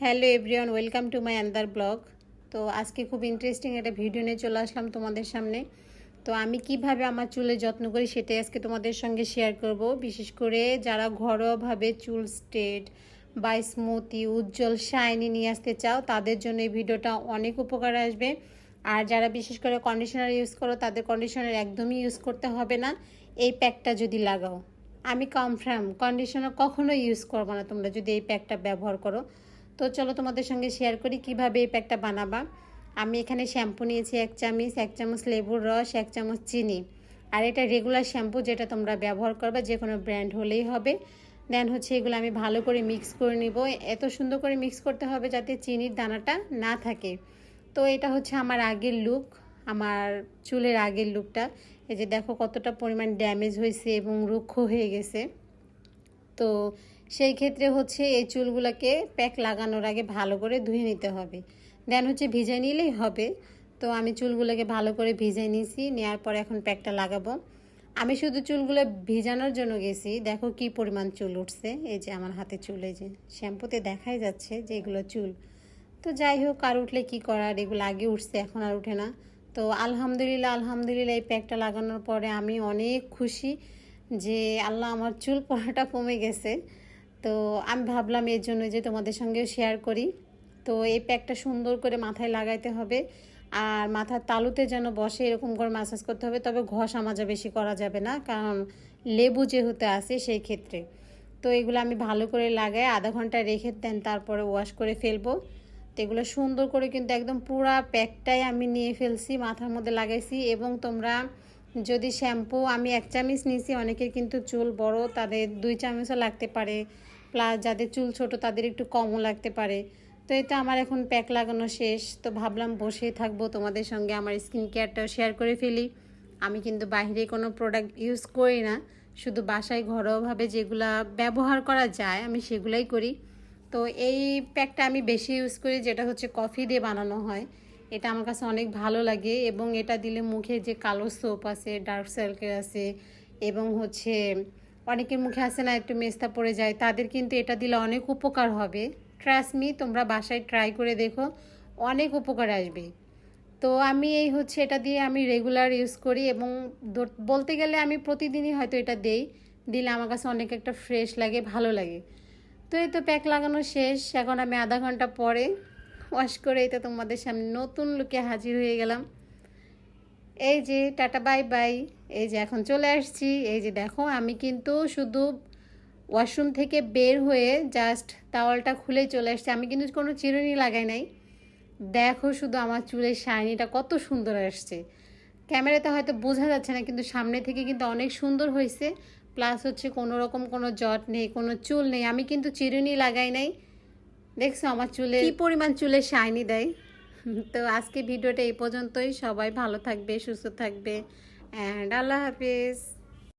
Hello everyone, welcome to my আন্দার blog. তো আজকে খুব ইন্টারেস্টিং একটা ভিডিও নিয়ে চলে আসলাম তোমাদের সামনে। তো আমি কিভাবে আমার চুলের যত্ন করি সেটাই আজকে তোমাদের সঙ্গে শেয়ার করব। বিশেষ করে যারা ঘরোয়াভাবে চুল স্ট্রেট বা স্মুথি উজ্জ্বল শাইনি নিয়ে আসতে চাও তাদের জন্য এই ভিডিওটা অনেক উপকার আসবে। আর যারা বিশেষ করে কন্ডিশনার ইউজ করো তাদের কন্ডিশনার একদমই ইউজ করতে হবে না এই প্যাকটা যদি লাগাও। আমি কনফার্ম কন্ডিশনার কখনো ইউজ করবো না তোমরা যদি এই প্যাকটা ব্যবহার করো। তো চলো তোমাদের সঙ্গে শেয়ার করি কিভাবে এই প্যাকটা বানাবা। আমি এখানে শ্যাম্পু নিয়েছি এক চামচ লেবুর রস, 1 চামচ চিনি। আর এটা রেগুলার শ্যাম্পু যেটা তোমরা ব্যবহার করবে, যে কোনো ব্র্যান্ড হলেই হবে। দেন হচ্ছে এগুলো আমি ভালো করে মিক্স করে নিব। এত সুন্দর করে মিক্স করতে হবে যাতে চিনির দানাটা না থাকে। তো এটা হচ্ছে আমার আগের লুক, আমার চুলের আগের লুকটা। এই যে দেখো কতটা পরিমাণ ড্যামেজ হয়েছে এবং রুক্ষ হয়ে গেছে। তো সেই ক্ষেত্রে হচ্ছে এই চুলগুলোকে প্যাক লাগানোর আগে ভালো করে ধুয়ে নিতে হবে। দেন হচ্ছে ভিজিয়ে নিলেই হবে। তো আমি চুলগুলোকে ভালো করে ভিজিয়ে নিয়েছি, নেওয়ার পর এখন প্যাকটা লাগাবো। আমি শুধু চুলগুলো ভিজানোর জন্য গেছি। দেখো কি পরিমাণ চুল উঠছে। এই যে আমার হাতে চুল, এই যে শ্যাম্পুতে দেখাই যাচ্ছে যে এগুলো চুল। তো যাই হোক, আর উঠলে কী করার, এগুলো আগে উঠছে এখন আর উঠে না। তো আলহামদুলিল্লাহ এই প্যাকটা লাগানোর পরে আমি অনেক খুশি যে আল্লাহ আমার চুল পড়াটা কমে গেছে। তো আমি ভাবলাম এর জন্য যে তোমাদের সঙ্গেও শেয়ার করি। তো এই প্যাকটা সুন্দর করে মাথায় লাগাইতে হবে, আর মাথার তালুতে যেন বসে এরকম করে ম্যাসাজ করতে হবে। তবে ঘষা মাজা বেশি করা যাবে না, কারণ লেবু যেহেতু আছে সেই ক্ষেত্রে। তো এগুলো আমি ভালো করে লাগাই আধা ঘন্টা রেখে দেন তারপরে ওয়াশ করে ফেলবো। তো এগুলো সুন্দর করে কিন্তু একদম পুরা প্যাকটাই আমি নিয়ে ফেলছি, মাথার মধ্যে লাগাইছি। এবং তোমরা যদি শ্যাম্পু, আমি 1 চামচ নিয়েছি, অনেকের কিন্তু চুল বড় তাদের 2 চামচও লাগতে পারে, প্লাস যাদের চুল ছোট তাদের একটু কমও লাগতে পারে। তো এটা আমার এখন প্যাক লাগানো শেষ। তো ভাবলাম বসেই থাকবো, তোমাদের সঙ্গে আমার স্কিন কেয়ারটাও শেয়ার করে ফেলি। আমি কিন্তু বাইরে কোনো প্রোডাক্ট ইউজ করি না, শুধু বাসায় ঘরোয়াভাবে যেগুলা ব্যবহার করা যায় আমি সেগুলাই করি। তো এই প্যাকটা আমি বেশি ইউজ করি, যেটা হচ্ছে কফি দিয়ে বানানো হয়। এটা আমার কাছে অনেক ভালো লাগে এবং এটা দিলে মুখে যে কালো সোপ আছে, ডার্ক সার্কেল আছে এবং হচ্ছে অনেকের মুখে আসে না একটু মেস্তা পড়ে যায়, তাদের কিন্তু এটা দিলে অনেক উপকার হবে। ট্রাস্ট মি, তোমরা বাসায় ট্রাই করে দেখো, অনেক উপকার আসবে। তো আমি এই হচ্ছে এটা দিয়ে আমি রেগুলার ইউজ করি এবং বলতে গেলে আমি প্রতিদিনই হয়তো এটা দিলে আমার কাছে অনেক একটা ফ্রেশ লাগে, ভালো লাগে। তো এই তো প্যাক লাগানো শেষ। এখন আমি আধা ঘন্টা পরে ওয়াশ করে এই তো তোমাদের সামনে নতুন লুকে হাজির হয়ে গেলাম। এই যে টাটা বাই বাই। এই যে এখন চলে আসছি। এই যে দেখো আমি কিন্তু শুধু ওয়াশরুম থেকে বের হয়ে জাস্ট টাওয়ালটা খুলেই চলে আসছি। আমি কিন্তু কোনো চিরুনি লাগাই নাই। দেখো শুধু আমার চুলের শাইনিটা কত সুন্দর আসছে। ক্যামেরাতে হয়তো বোঝা যাচ্ছে না, কিন্তু সামনে থেকে কিন্তু অনেক সুন্দর হয়েছে। প্লাস হচ্ছে কোনো রকম কোনো জট নেই, কোনো চুল নেই। আমি কিন্তু চিরুনি লাগাই নাই। দেখছো আমার চুলে কি পরিমাণ চুলে শাইনি দেয়। তো আজকে ভিডিওটা এই পর্যন্তই। সবাই ভালো থাকবে, সুস্থ থাকবে, অ্যান্ড আল্লাহ হাফিজ।